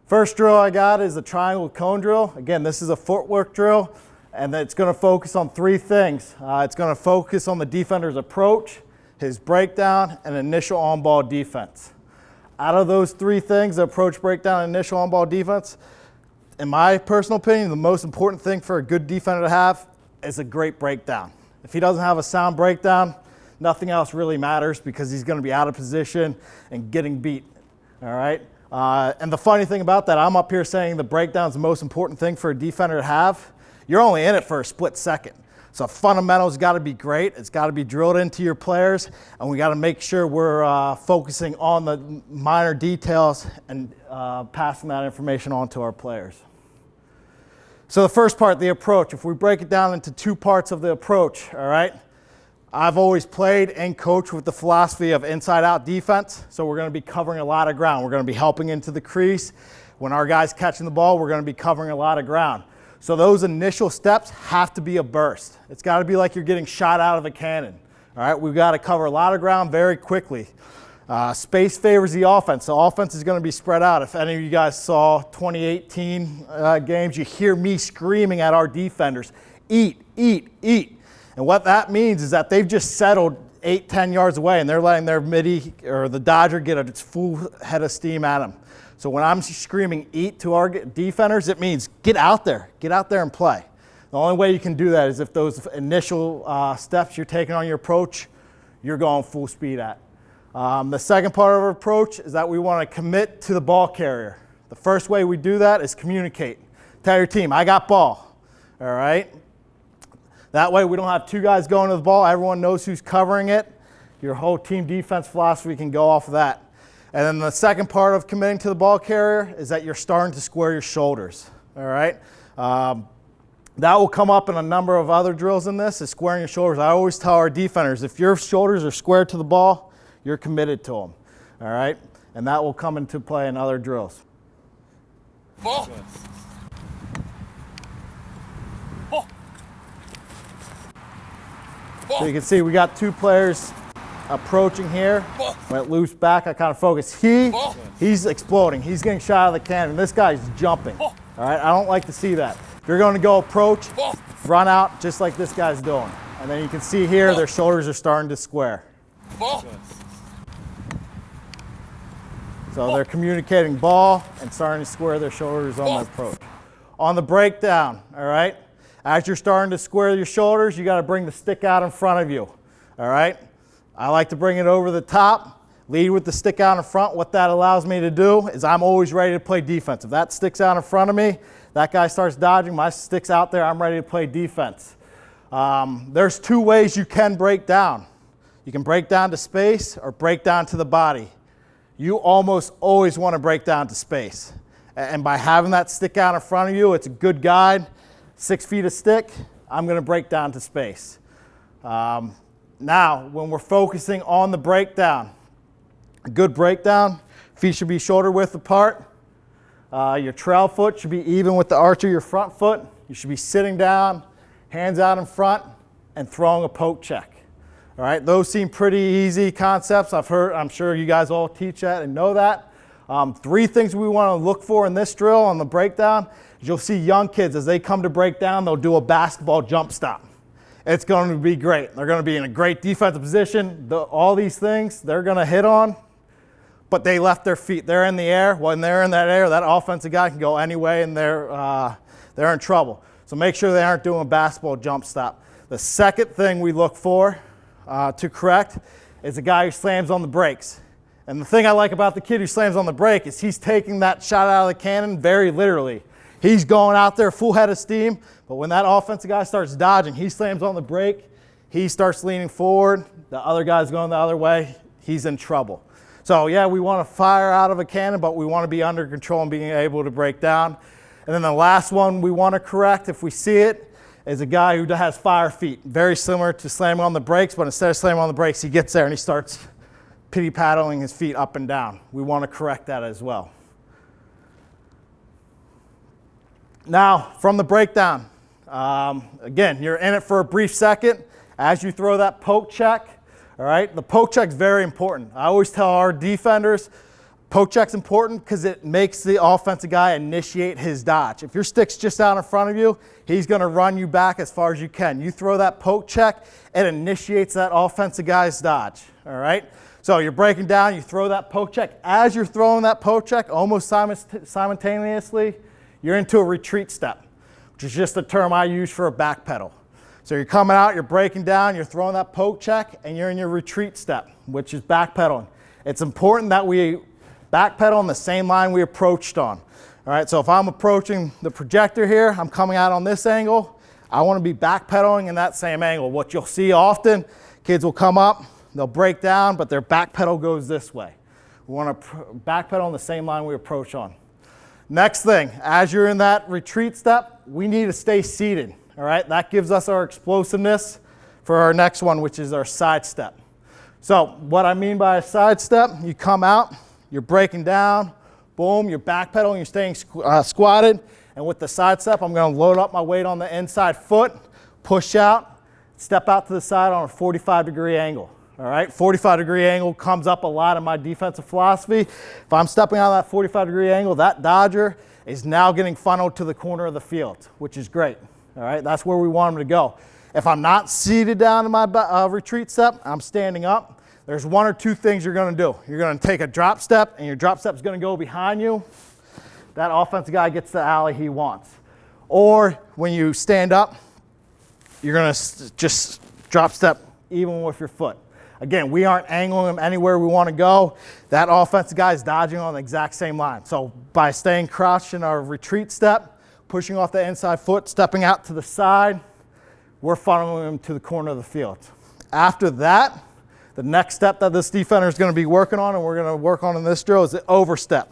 First drill I got is the triangle cone drill. Again, this is a footwork drill, and it's going to focus on three things. It's going to focus on the defender's approach, his breakdown, and initial on-ball defense. Out of those three things, the approach, breakdown, and initial on-ball defense, in my personal opinion, the most important thing for a good defender to have is a great breakdown. If he doesn't have a sound breakdown, nothing else really matters because he's going to be out of position and getting beat, all right? And the funny thing about that, I'm up here saying the breakdown is the most important thing for a defender to have. You're only in it for a split second. So fundamentals got to be great. It's got to be drilled into your players, and we got to make sure we're focusing on the minor details and passing that information on to our players. So the first part, the approach. If we break it down into two parts of the approach, all right? I've always played and coached with the philosophy of inside-out defense, so we're going to be covering a lot of ground. We're going to be helping into the crease. When our guy's catching the ball, we're going to be covering a lot of ground. So those initial steps have to be a burst. It's got to be like you're getting shot out of a cannon. All right, we've got to cover a lot of ground very quickly. Space favors the offense. The offense is going to be spread out. If any of you guys saw 2018 games, you hear me screaming at our defenders, eat, eat, eat. And what that means is that they've just settled 8-10 yards away, and they're letting their midi or the Dodger get its full head of steam at them. So when I'm screaming eat to our defenders, it means get out there and play. The only way you can do that is if those initial steps you're taking on your approach, you're going full speed at. The second part of our approach is that we want to commit to the ball carrier. The first way we do that is communicate. Tell your team, I got ball, all right? That way we don't have two guys going to the ball. Everyone knows who's covering it. Your whole team defense philosophy can go off of that. And then the second part of committing to the ball carrier is that you're starting to square your shoulders, all right? That will come up in a number of other drills in this, is squaring your shoulders. I always tell our defenders, if your shoulders are squared to the ball, you're committed to them, all right? And that will come into play in other drills. Ball. Ball. So you can see we got two players approaching here. When it loops back, I kind of focus. He's exploding. He's getting shot out of the cannon. This guy's jumping. All right, I don't like to see that. If you're going to go approach, run out just like this guy's doing. And then you can see here their shoulders are starting to square. So they're communicating ball and starting to square their shoulders on the approach. On the breakdown, all right, as you're starting to square your shoulders, you got to bring the stick out in front of you, all right? I like to bring it over the top, lead with the stick out in front. What that allows me to do is I'm always ready to play defense. If that stick's out in front of me, that guy starts dodging, my stick's out there, I'm ready to play defense. There's two ways you can break down. You can break down to space or break down to the body. You almost always want to break down to space. And by having that stick out in front of you, it's a good guide. 6 feet of stick, I'm going to break down to space. Now, when we're focusing on the breakdown, a good breakdown, feet should be shoulder width apart. Your trail foot should be even with the arch of your front foot. You should be sitting down, hands out in front, and throwing a poke check. All right, those seem pretty easy concepts. I'm sure you guys all teach that and know that. Three things we want to look for in this drill on the breakdown is you'll see young kids, as they come to break down, they'll do a basketball jump stop. It's going to be great. They're going to be in a great defensive position. All these things they're going to hit on, but they left their feet. They're in the air. When they're in that air, that offensive guy can go any way, and they're in trouble. So make sure they aren't doing a basketball jump stop. The second thing we look for to correct is a guy who slams on the brakes. And the thing I like about the kid who slams on the brake is he's taking that shot out of the cannon very literally. He's going out there full head of steam, but when that offensive guy starts dodging, he slams on the brake, he starts leaning forward, the other guy's going the other way, he's in trouble. So yeah, we want to fire out of a cannon, but we want to be under control and being able to break down. And then the last one we want to correct, if we see it, is a guy who has fire feet. Very similar to slamming on the brakes, but instead of slamming on the brakes, he gets there and he starts pity-paddling his feet up and down. We want to correct that as well. Now, from the breakdown, again, you're in it for a brief second. As you throw that poke check, all right, the poke check is very important. I always tell our defenders, Poke check's important because it makes the offensive guy initiate his dodge. If your stick's just out in front of you, he's going to run you back as far as you can. You throw that poke check, it initiates that offensive guy's dodge, all right? So you're breaking down, you throw that poke check. As you're throwing that poke check, almost simultaneously, you're into a retreat step, which is just a term I use for a back pedal. So you're coming out, you're breaking down, you're throwing that poke check, and you're in your retreat step, which is backpedaling. It's important that we backpedal on the same line we approached on. All right, so if I'm approaching the projector here, I'm coming out on this angle, I want to be backpedaling in that same angle. What you'll see often, kids will come up, they'll break down, but their back pedal goes this way. We want to backpedal on the same line we approach on. Next thing, as you're in that retreat step, we need to stay seated. All right, that gives us our explosiveness for our next one, which is our sidestep. So what I mean by a sidestep, you come out, you're breaking down, boom, you're backpedaling, you're staying squatted, and with the sidestep, I'm going to load up my weight on the inside foot, push out, step out to the side on a 45-degree angle. All right, 45-degree angle comes up a lot in my defensive philosophy. If I'm stepping out of that 45-degree angle, that dodger is now getting funneled to the corner of the field, which is great. All right, that's where we want him to go. If I'm not seated down in my retreat step, I'm standing up. There's one or two things you're going to do. You're going to take a drop step, and your drop step is going to go behind you. That offensive guy gets the alley he wants. Or when you stand up, you're going to just drop step even with your foot. Again, we aren't angling him anywhere we want to go. That offensive guy is dodging on the exact same line. So by staying crouched in our retreat step, pushing off the inside foot, stepping out to the side, we're funneling him to the corner of the field. After that, the next step that this defender is going to be working on, and we're going to work on in this drill, is the overstep,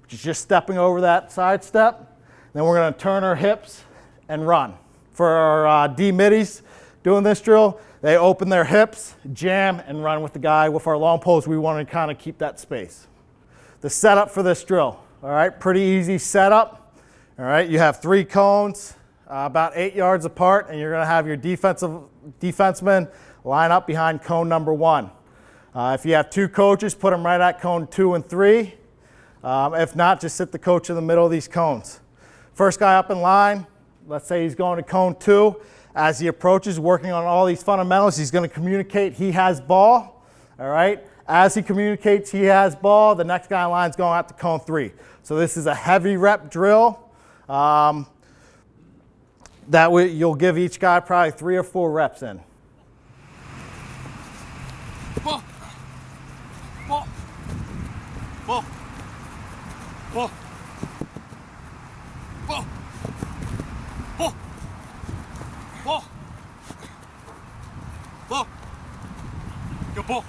which is just stepping over that side step. Then we're going to turn our hips and run. For our D-middies doing this drill, they open their hips, jam, and run with the guy. With our long poles, we want to kind of keep that space. The setup for this drill, all right, pretty easy setup. All right, you have 3 cones, about 8 yards apart, and you're going to have your defensemen line up behind cone number 1. If you have 2 coaches, put them right at cone 2 and 3. If not, just sit the coach in the middle of these cones. First guy up in line, let's say he's going to cone 2. As he approaches, working on all these fundamentals, he's going to communicate he has ball. All right. As he communicates he has ball, the next guy in line is going out to cone 3. So this is a heavy rep drill. That way you'll give each guy probably 3 or 4 reps in. Ball. Ball. Ball. Ball. Ball. Ball. Ball. Ball. Good ball.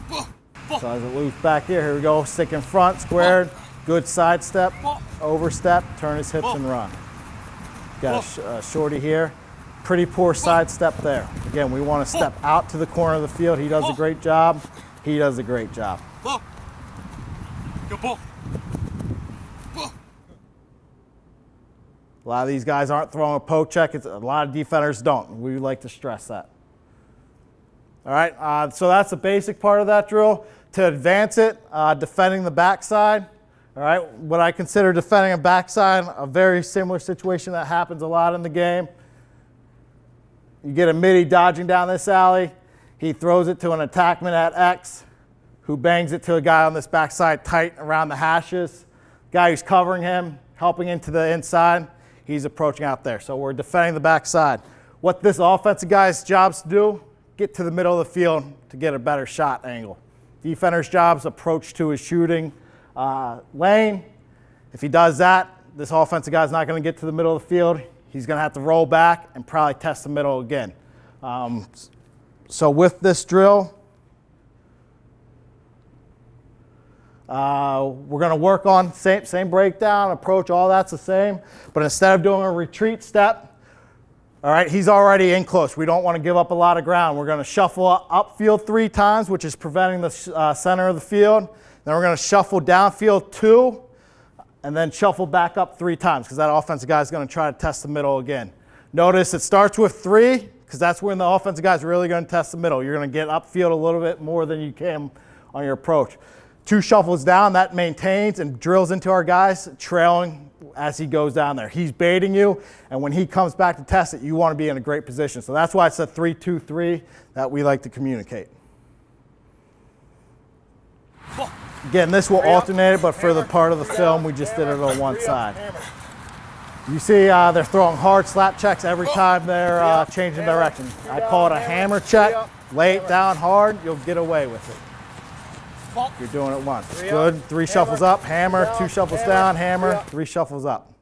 Ball. Ball. So as it loops back here we go, stick in front, squared, good side step, overstep, turn his hips and run. Got a shorty here, pretty poor side step there. Again, we want to step out to the corner of the field. He does a great job. He does a great job. Ball. Good ball. Ball. A lot of these guys aren't throwing a poke check. A lot of defenders don't. We like to stress that. All right, so that's the basic part of that drill. To advance it, defending the backside. All right, what I consider defending a backside, a very similar situation that happens a lot in the game. You get a midi dodging down this alley. He throws it to an attackman at X, who bangs it to a guy on this backside tight around the hashes. Guy who's covering him, helping into the inside, he's approaching out there. So we're defending the backside. What this offensive guy's job's to do, get to the middle of the field to get a better shot angle. Defender's job's approach to his shooting lane. If he does that, this offensive guy's not going to get to the middle of the field. He's going to have to roll back and probably test the middle again. So with this drill, we're going to work on same breakdown, approach, all that's the same. But instead of doing a retreat step, all right, he's already in close. We don't want to give up a lot of ground. We're going to shuffle upfield 3 times, which is preventing the center of the field. Then we're going to shuffle downfield 2, and then shuffle back up 3 times, because that offensive guy is going to try to test the middle again. Notice it starts with 3, because that's when the offensive guy is really going to test the middle. You're going to get upfield a little bit more than you can on your approach. 2 shuffles down, that maintains and drills into our guys, trailing as he goes down there. He's baiting you, and when he comes back to test it, you want to be in a great position. So that's why it's a 3-2-3 that we like to communicate. Again, this will alternate it, but for the part of the film, we just did it on one side. You see they're throwing hard slap checks every time they're changing direction. I call it a hammer check. Lay it down hard, you'll get away with it. You're doing it once. Good. 3 shuffles up, hammer, 2 shuffles down, hammer, 3 shuffles up.